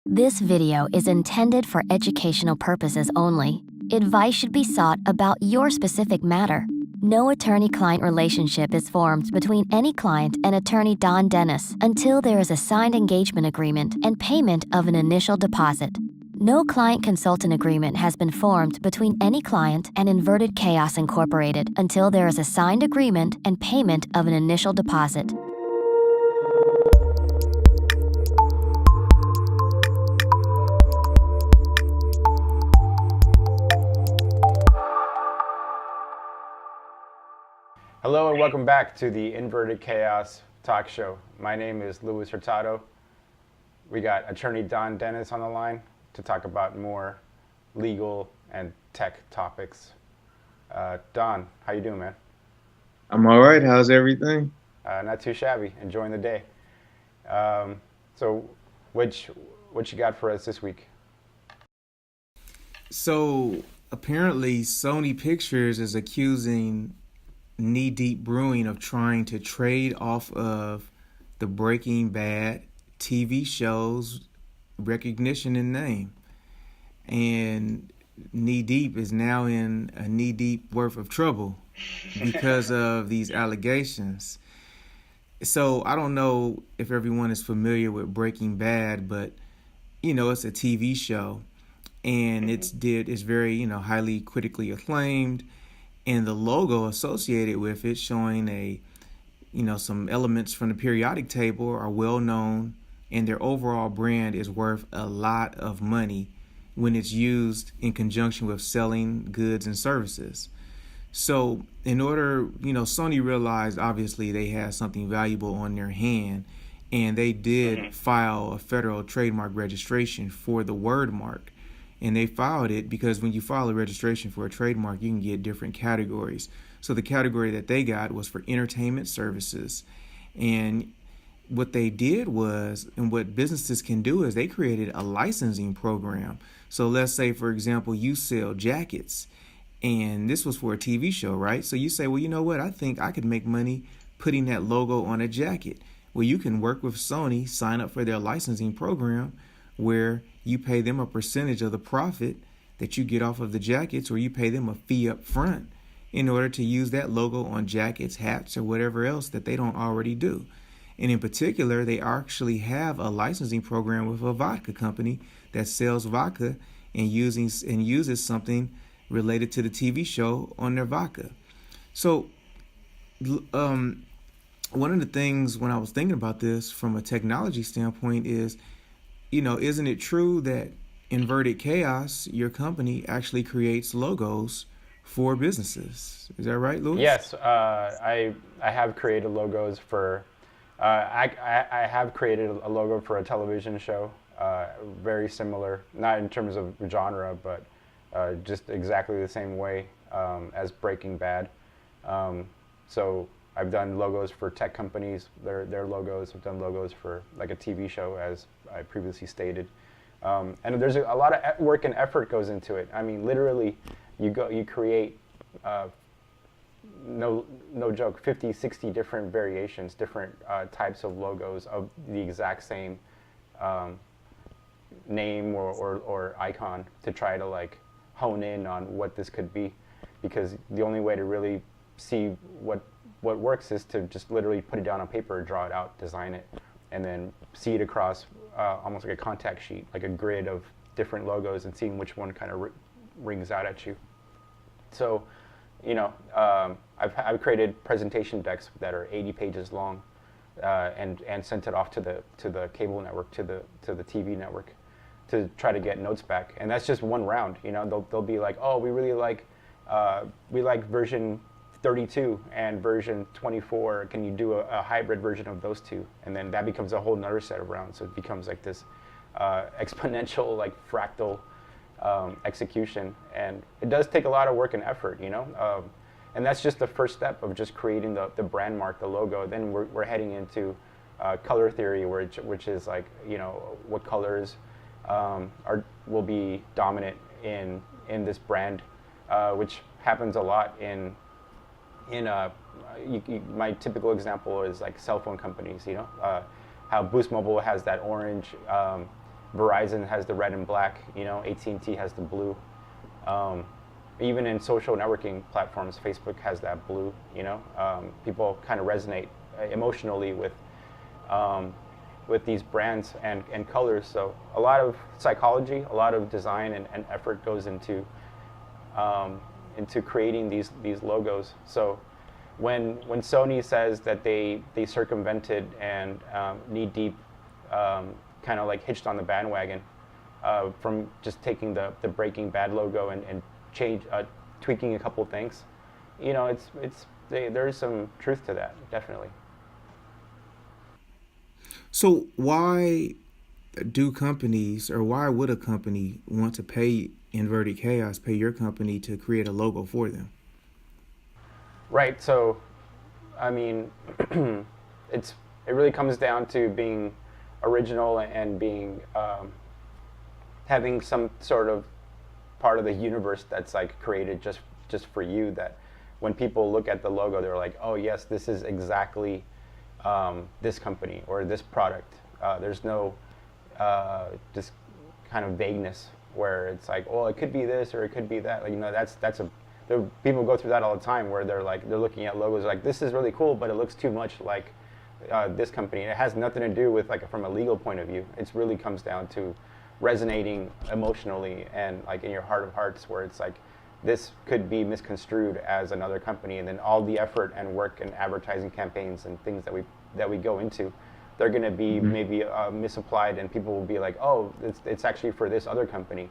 This video is intended for educational purposes only. Advice should be sought about your specific matter. No attorney-client relationship is formed between any client and attorney Don Dennis until there is a signed engagement agreement and payment of an initial deposit. No client-consultant agreement has been formed between any client and Inverted Chaos Incorporated until there is a signed agreement and payment of an initial deposit. Hello and welcome back to the Inverted Chaos Talk Show. My name is Louis Hurtado. We got attorney Don Dennis on the line to talk about more legal and tech topics. Don, how you doing, man? I'm all right. How's everything? Not too shabby. Enjoying the day. So, what you got for us this week? So apparently, Sony Pictures is accusing Knee Deep Brewing of trying to trade off of the Breaking Bad TV show's recognition and name. And Knee Deep is now in a knee deep worth of trouble because of these allegations. So I don't know if everyone is familiar with Breaking Bad, but it's a TV show and it's very, highly critically acclaimed. And the logo associated with it, showing some elements from the periodic table, are well known, and their overall brand is worth a lot of money when it's used in conjunction with selling goods and services. So in order, Sony realized obviously they had something valuable on their hand, and they did file a federal trademark registration for the word mark. And they filed it because when you file a registration for a trademark, you can get different categories. So the category that they got was for entertainment services. And what they did was, and what businesses can do, is they created a licensing program. So let's say, for example, you sell jackets, and this was for a TV show, right? So you say, well, you know what? I think I could make money putting that logo on a jacket. Well, you can work with Sony, sign up for their licensing program, where you pay them a percentage of the profit that you get off of the jackets, or you pay them a fee up front in order to use that logo on jackets, hats, or whatever else that they don't already do. And in particular, they actually have a licensing program with a vodka company that sells vodka and uses something related to the TV show on their vodka. So one of the things when I was thinking about this from a technology standpoint is, isn't it true that Inverted Chaos, your company, actually creates logos for businesses? Is that right, Louis? Yes, I have created logos for. I have created a logo for a television show, very similar, not in terms of genre, but just exactly the same way as Breaking Bad. So I've done logos for tech companies, their logos. I've done logos for like a TV show, as I previously stated. And there's a lot of work and effort goes into it. I mean, literally, you create, no joke, 50, 60 different variations, different types of logos of the exact same name or icon to try to like hone in on what this could be. Because the only way to really see what works is to just literally put it down on paper, draw it out, design it, and then see it across almost like a contact sheet, like a grid of different logos, and seeing which one kind of rings out at you. So, I've created presentation decks that are 80 pages long, and sent it off to the cable network, to the TV network, to try to get notes back. And that's just one round. They'll be like, oh, we really like version 32 and version 24, can you do a hybrid version of those two? And then that becomes a whole nother set of rounds. So it becomes like this exponential, like fractal execution. And it does take a lot of work and effort, and that's just the first step of just creating the brand mark, the logo. Then we're heading into color theory, which is like, what colors will be dominant in this brand, which happens a lot in my typical example is like cell phone companies, how Boost Mobile has that orange Verizon has the red and black. AT&T has the blue. Um, Even in social networking platforms, Facebook has that blue. People kind of resonate emotionally with these brands and colors. So a lot of psychology, a lot of design and effort goes into creating these logos. So when Sony says that they circumvented and knee deep, kind of like hitched on the bandwagon from just taking the Breaking Bad logo and tweaking a couple things, there is some truth to that, definitely. So why do companies, or why would a company want to pay Inverted Chaos, pay your company to create a logo for them? Right. So, I mean, it really comes down to being original and being having some sort of part of the universe that's like created just for you. That when people look at the logo, they're like, oh yes, this is exactly this company or this product. There's no just kind of vagueness where it's like, oh, it could be this or it could be that. People go through that all the time where they're looking at logos like, this is really cool, but it looks too much like this company. It has nothing to do with from a legal point of view. It really comes down to resonating emotionally and in your heart of hearts, where it's like, this could be misconstrued as another company, and then all the effort and work and advertising campaigns and things that we go into, they're going to be maybe misapplied, and people will be like, oh, it's actually for this other company,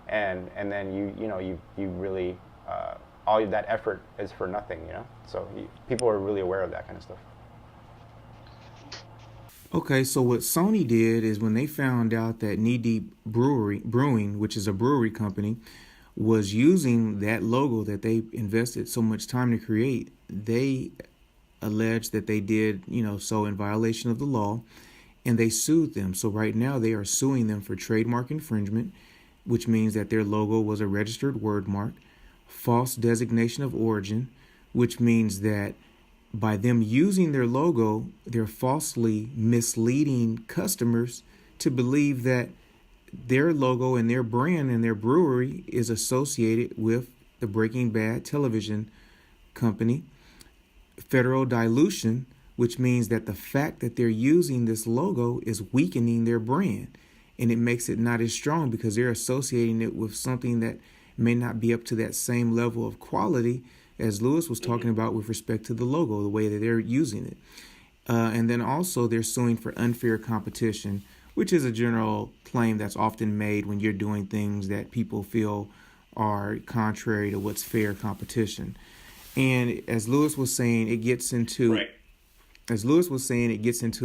and then you really all that effort is for nothing, So people are really aware of that kind of stuff. Okay, so what Sony did is when they found out that Knee Deep Brewing, which is a brewery company, was using that logo that they invested so much time to create, they alleged that they did, so in violation of the law, and they sued them. So right now they are suing them for trademark infringement, which means that their logo was a registered word mark, false designation of origin, which means that by them using their logo, they're falsely misleading customers to believe that their logo and their brand and their brewery is associated with the Breaking Bad television company. Federal dilution, which means that the fact that they're using this logo is weakening their brand, and it makes it not as strong because they're associating it with something that may not be up to that same level of quality as Lewis was talking about with respect to the logo, the way that they're using it. And then also they're suing for unfair competition, which is a general claim that's often made when you're doing things that people feel are contrary to what's fair competition. And as Lewis was saying, it gets into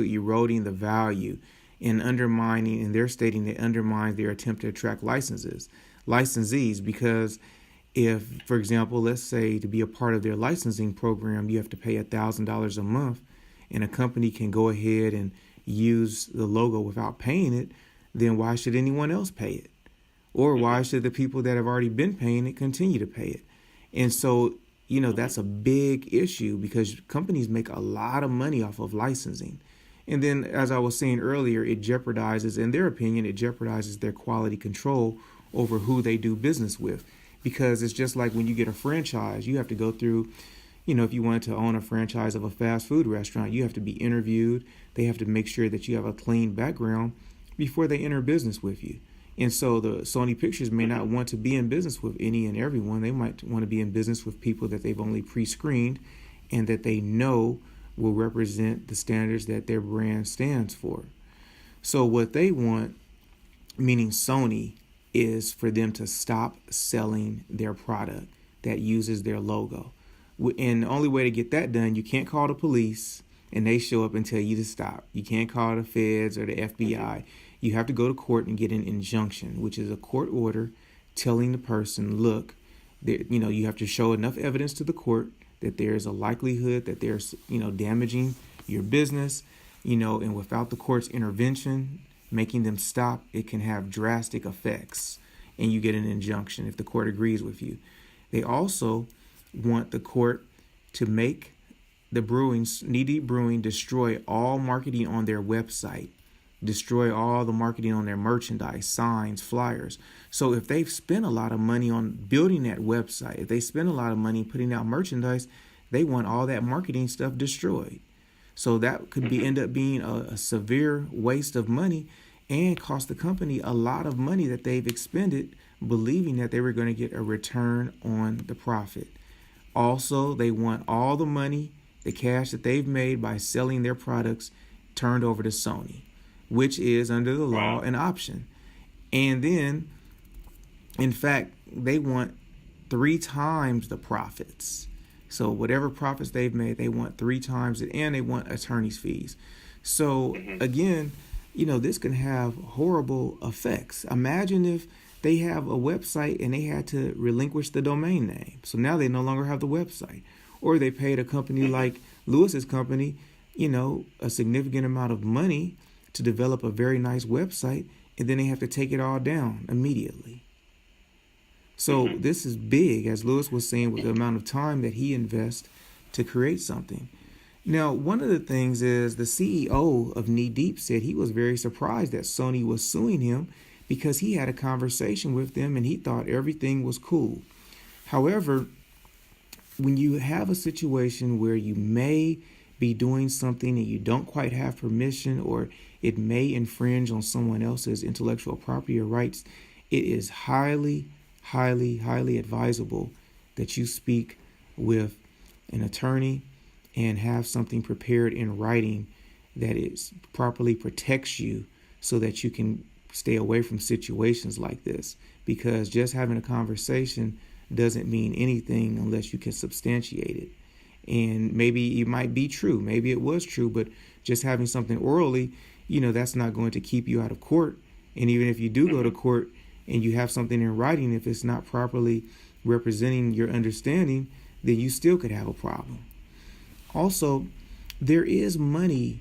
eroding the value and undermining, and they're stating it undermines their attempt to attract licensees, because if, for example, let's say to be a part of their licensing program, you have to pay $1,000 a month, and a company can go ahead and use the logo without paying it, then why should anyone else pay it? Or why should the people that have already been paying it continue to pay it? And so, that's a big issue because companies make a lot of money off of licensing. And then, as I was saying earlier, it jeopardizes, in their opinion, their quality control over who they do business with. Because it's just like when you get a franchise, you have to go through, if you wanted to own a franchise of a fast food restaurant, you have to be interviewed. They have to make sure that you have a clean background before they enter business with you. And so the Sony Pictures may not want to be in business with any and everyone. They might want to be in business with people that they've only pre-screened and that they know will represent the standards that their brand stands for. So what they want, meaning Sony, is for them to stop selling their product that uses their logo. And the only way to get that done, you can't call the police and they show up and tell you to stop. You can't call the feds or the FBI. You have to go to court and get an injunction, which is a court order telling the person, look, you have to show enough evidence to the court that there's a likelihood that there's, damaging your business, and without the court's intervention, making them stop, it can have drastic effects, and you get an injunction if the court agrees with you. They also want the court to make the Knee Deep Brewing destroy all marketing on their website destroy all the marketing on their merchandise, signs, flyers. So if they've spent a lot of money on building that website, if they spend a lot of money putting out merchandise, they want all that marketing stuff destroyed. So that could be end up being a severe waste of money and cost the company a lot of money that they've expended believing that they were going to get a return on the profit. Also, they want all the money, the cash that they've made by selling their products turned over to Sony, which is under the law an option. And then, in fact, they want 3 times the profits. So whatever profits they've made, they want 3 times it, and they want attorney's fees. So again, this can have horrible effects. Imagine if they have a website and they had to relinquish the domain name. So now they no longer have the website. Or they paid a company like Lewis's company, a significant amount of money to develop a very nice website, and then they have to take it all down immediately. So this is big, as Lewis was saying, with the amount of time that he invests to create something. Now, one of the things is the CEO of Knee Deep said he was very surprised that Sony was suing him because he had a conversation with them and he thought everything was cool. However, when you have a situation where you may be doing something and you don't quite have permission, or it may infringe on someone else's intellectual property or rights, it is highly, highly, highly advisable that you speak with an attorney and have something prepared in writing that is properly protects you so that you can stay away from situations like this. Because just having a conversation doesn't mean anything unless you can substantiate it. And maybe it might be true, maybe it was true, but just having something orally, that's not going to keep you out of court. And even if you do go to court and you have something in writing, if it's not properly representing your understanding, then you still could have a problem. Also, there is money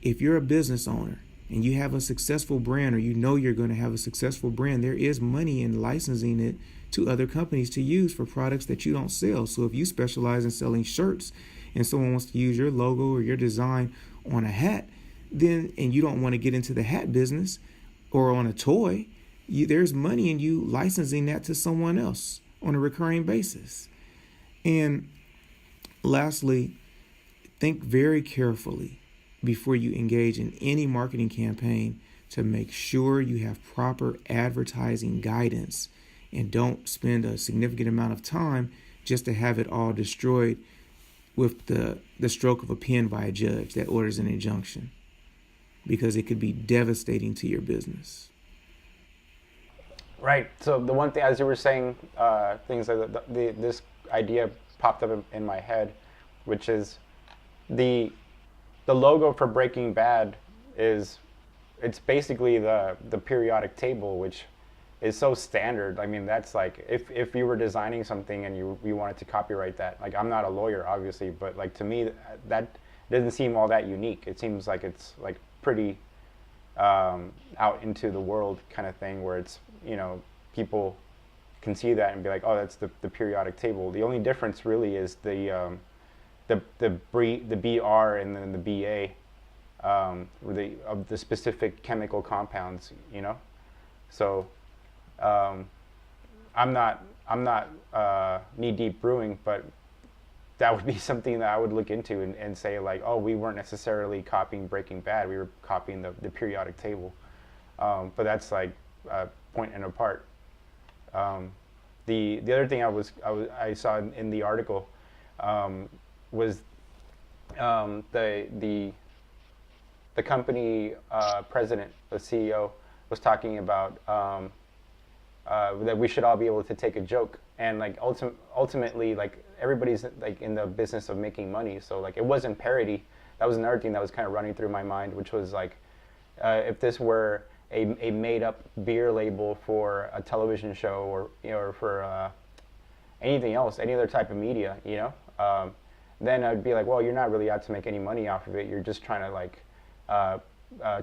if you're a business owner and you have a successful brand, or you're going to have a successful brand. There is money in licensing it to other companies to use for products that you don't sell. So if you specialize in selling shirts and someone wants to use your logo or your design on a hat, then, and you don't want to get into the hat business, or on a toy, there's money in you licensing that to someone else on a recurring basis. And lastly, think very carefully before you engage in any marketing campaign to make sure you have proper advertising guidance, and don't spend a significant amount of time just to have it all destroyed with the stroke of a pen by a judge that orders an injunction, because it could be devastating to your business. Right. So the one thing, as you were saying, things like this idea popped up in my head, which is the logo for Breaking Bad it's basically the periodic table, which is so standard. I mean, that's like if you were designing something and you wanted to copyright that. Like, I'm not a lawyer, obviously, but like, to me, that doesn't seem all that unique. It seems like it's like pretty out into the world kind of thing, where it's, people can see that and be like, oh, that's the periodic table. The only difference really is the BR and then the BA, of the specific chemical compounds, So I'm not Knee Deep Brewing, but that would be something that I would look into and say, like, oh, we weren't necessarily copying Breaking Bad, we were copying the periodic table. But that's like a point and apart. The other thing I saw in the article was the company president, the CEO, was talking about that we should all be able to take a joke, and like ultimately, like, everybody's like in the business of making money, so like, it wasn't parody. That was another thing that was kind of running through my mind, which was like, if this were a made-up beer label for a television show, or or for anything else, any other type of media, then I'd be like, well, you're not really out to make any money off of it. You're just trying to like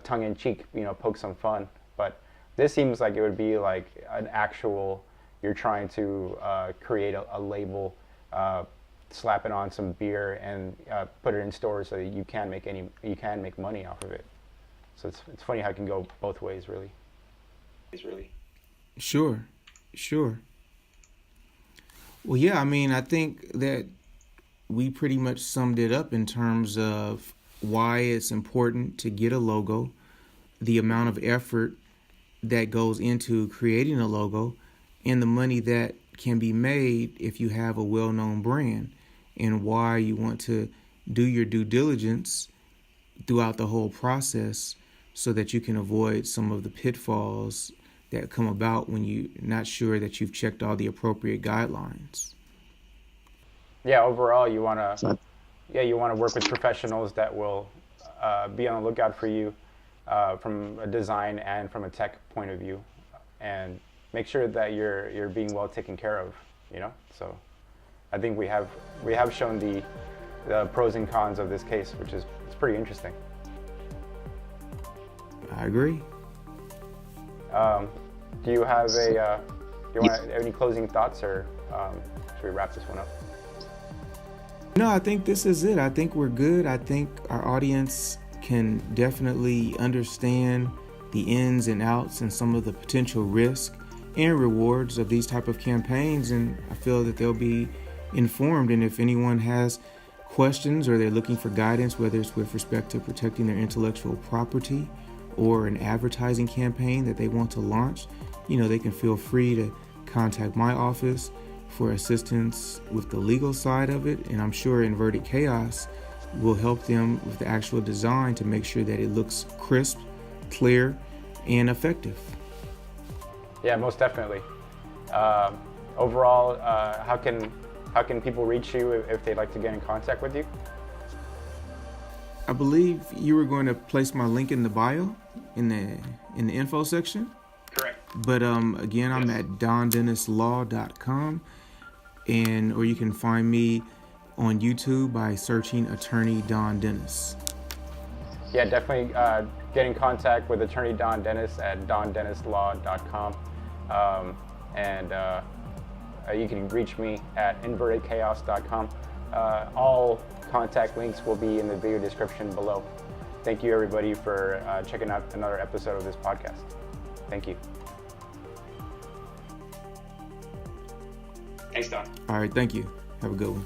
tongue-in-cheek, poke some fun. But this seems like it would be like an actual, you're trying to create a label, slap it on some beer, and put it in stores so that you can make money off of it. So it's funny how it can go both ways, really. Sure. Well, yeah, I mean, I think that we pretty much summed it up in terms of why it's important to get a logo, the amount of effort that goes into creating a logo, and the money that can be made if you have a well-known brand, and why you want to do your due diligence throughout the whole process so that you can avoid some of the pitfalls that come about when you're not sure that you've checked all the appropriate guidelines. Yeah, overall, you want to work with professionals that will be on the lookout for you from a design and from a tech point of view, and make sure that you're being well taken care of. So I think we have shown the pros and cons of this case, which is it's pretty interesting. I agree. Do you have any closing thoughts, or should we wrap this one up? No, I think this is it. I think we're good. I think our audience can definitely understand the ins and outs and some of the potential risk and rewards of these type of campaigns, and I feel that they'll be informed. And if anyone has questions or they're looking for guidance, whether it's with respect to protecting their intellectual property or an advertising campaign that they want to launch, they can feel free to contact my office for assistance with the legal side of it, and I'm sure Inverted Chaos will help them with the actual design to make sure that it looks crisp, clear, and effective. Yeah, most definitely. Overall, how can people reach you if they'd like to get in contact with you? I believe you were going to place my link in the bio, in the info section. Correct. But again, I'm at dondennislaw.com, or you can find me on YouTube by searching Attorney Don Dennis. Yeah, definitely get in contact with Attorney Don Dennis at dondennislaw.com, and you can reach me at invertedchaos.com. All contact links will be in the video description below. Thank you, everybody, for checking out another episode of this podcast. Thank you. Thanks, Don. All right, thank you. Have a good one.